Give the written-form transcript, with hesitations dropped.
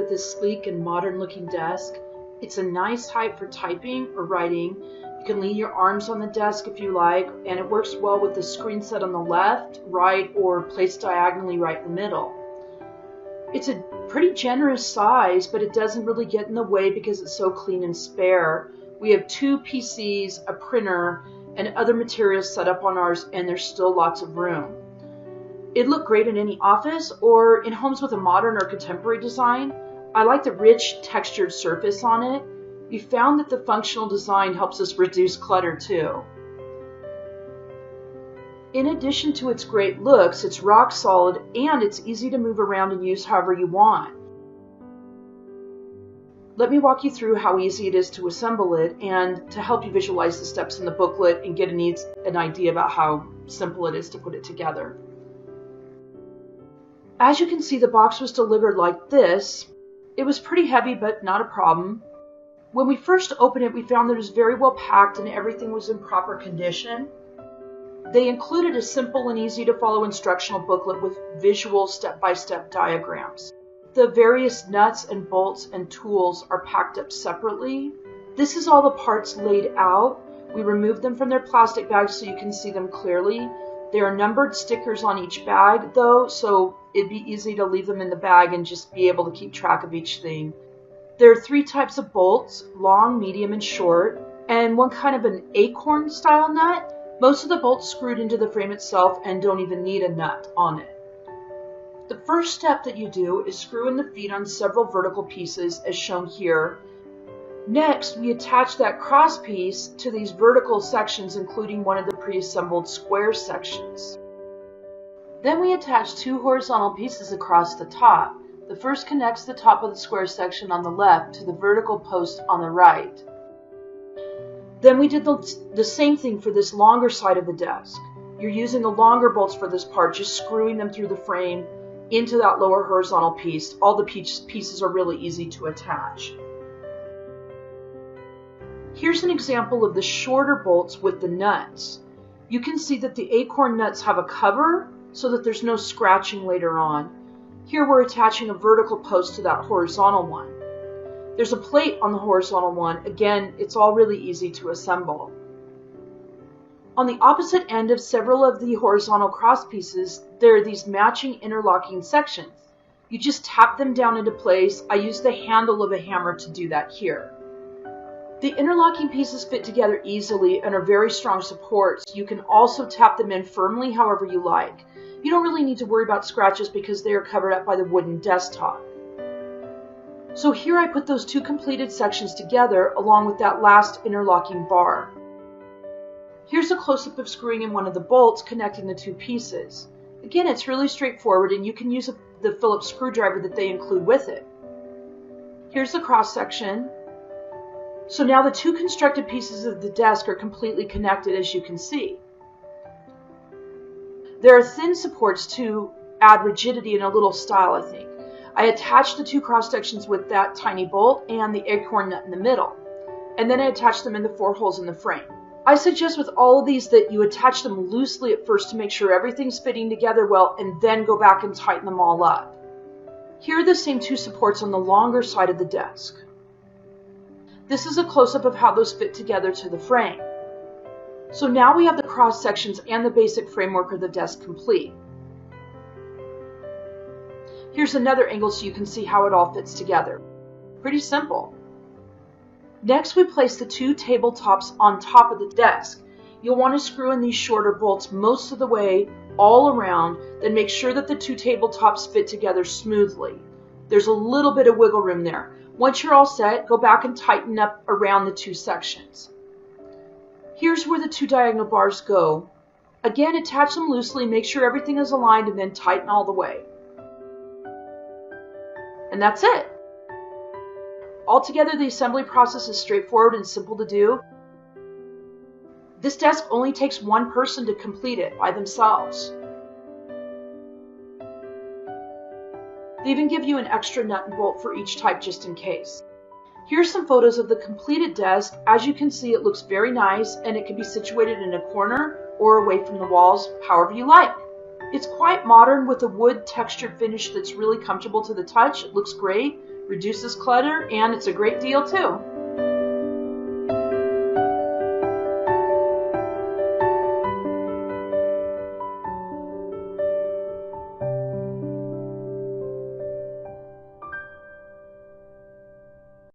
with this sleek and modern looking desk. It's a nice height for typing or writing. You can lean your arms on the desk if you like, and it works well with the screen set on the left, right, or placed diagonally right in the middle. It's a pretty generous size, but it doesn't really get in the way because it's so clean and spare. We have 2 PCs, a printer, and other materials set up on ours, and there's still lots of room. It'd look great in any office or in homes with a modern or contemporary design. I like the rich textured surface on it. We found that the functional design helps us reduce clutter too. In addition to its great looks, it's rock solid and it's easy to move around and use however you want. Let me walk you through how easy it is to assemble it and to help you visualize the steps in the booklet and get an idea about how simple it is to put it together. As you can see, the box was delivered like this. It was pretty heavy, but not a problem. When we first opened it, we found that it was very well packed and everything was in proper condition. They included a simple and easy to follow instructional booklet with visual step-by-step diagrams. The various nuts and bolts and tools are packed up separately. This is all the parts laid out. We removed them from their plastic bags so you can see them clearly. There are numbered stickers on each bag though, so it'd be easy to leave them in the bag and just be able to keep track of each thing. There are 3 types of bolts, long, medium, and short, and one kind of an acorn style nut. Most of the bolts screwed into the frame itself and don't even need a nut on it. The first step that you do is screw in the feet on several vertical pieces as shown here. Next, we attach that cross piece to these vertical sections, including one of the pre-assembled square sections. Then we attach 2 horizontal pieces across the top. The first connects the top of the square section on the left to the vertical post on the right. Then we did the same thing for this longer side of the desk. You're using the longer bolts for this part, just screwing them through the frame into that lower horizontal piece. All the pieces are really easy to attach. Here's an example of the shorter bolts with the nuts. You can see that the acorn nuts have a cover so that there's no scratching later on. Here we're attaching a vertical post to that horizontal one. There's a plate on the horizontal one. Again, it's all really easy to assemble. On the opposite end of several of the horizontal cross pieces, there are these matching interlocking sections. You just tap them down into place. I use the handle of a hammer to do that here. The interlocking pieces fit together easily and are very strong supports. You can also tap them in firmly however you like. You don't really need to worry about scratches because they are covered up by the wooden desktop. So here I put those 2 completed sections together along with that last interlocking bar. Here's a close-up of screwing in one of the bolts connecting the 2 pieces. Again, it's really straightforward and you can use the Phillips screwdriver that they include with it. Here's the cross section. So now the 2 constructed pieces of the desk are completely connected, as you can see. There are thin supports to add rigidity and a little style, I think. I attached the 2 cross sections with that tiny bolt and the acorn nut in the middle, and then I attached them in the 4 holes in the frame. I suggest with all of these that you attach them loosely at first to make sure everything's fitting together well, and then go back and tighten them all up. Here are the same 2 supports on the longer side of the desk. This is a close-up of how those fit together to the frame. So now we have the cross sections and the basic framework of the desk complete. Here's another angle so you can see how it all fits together. Pretty simple. Next, we place the 2 tabletops on top of the desk. You'll want to screw in these shorter bolts most of the way all around, then make sure that the 2 tabletops fit together smoothly. There's a little bit of wiggle room there. Once you're all set, go back and tighten up around the 2 sections. Here's where the 2 diagonal bars go. Again, attach them loosely, make sure everything is aligned, and then tighten all the way. And that's it. Altogether, the assembly process is straightforward and simple to do. This desk only takes 1 person to complete it by themselves. They even give you an extra nut and bolt for each type just in case. Here's some photos of the completed desk. As you can see, it looks very nice and it can be situated in a corner or away from the walls, however you like. It's quite modern with a wood textured finish that's really comfortable to the touch. It looks great. reduces clutter, and it's a great deal too.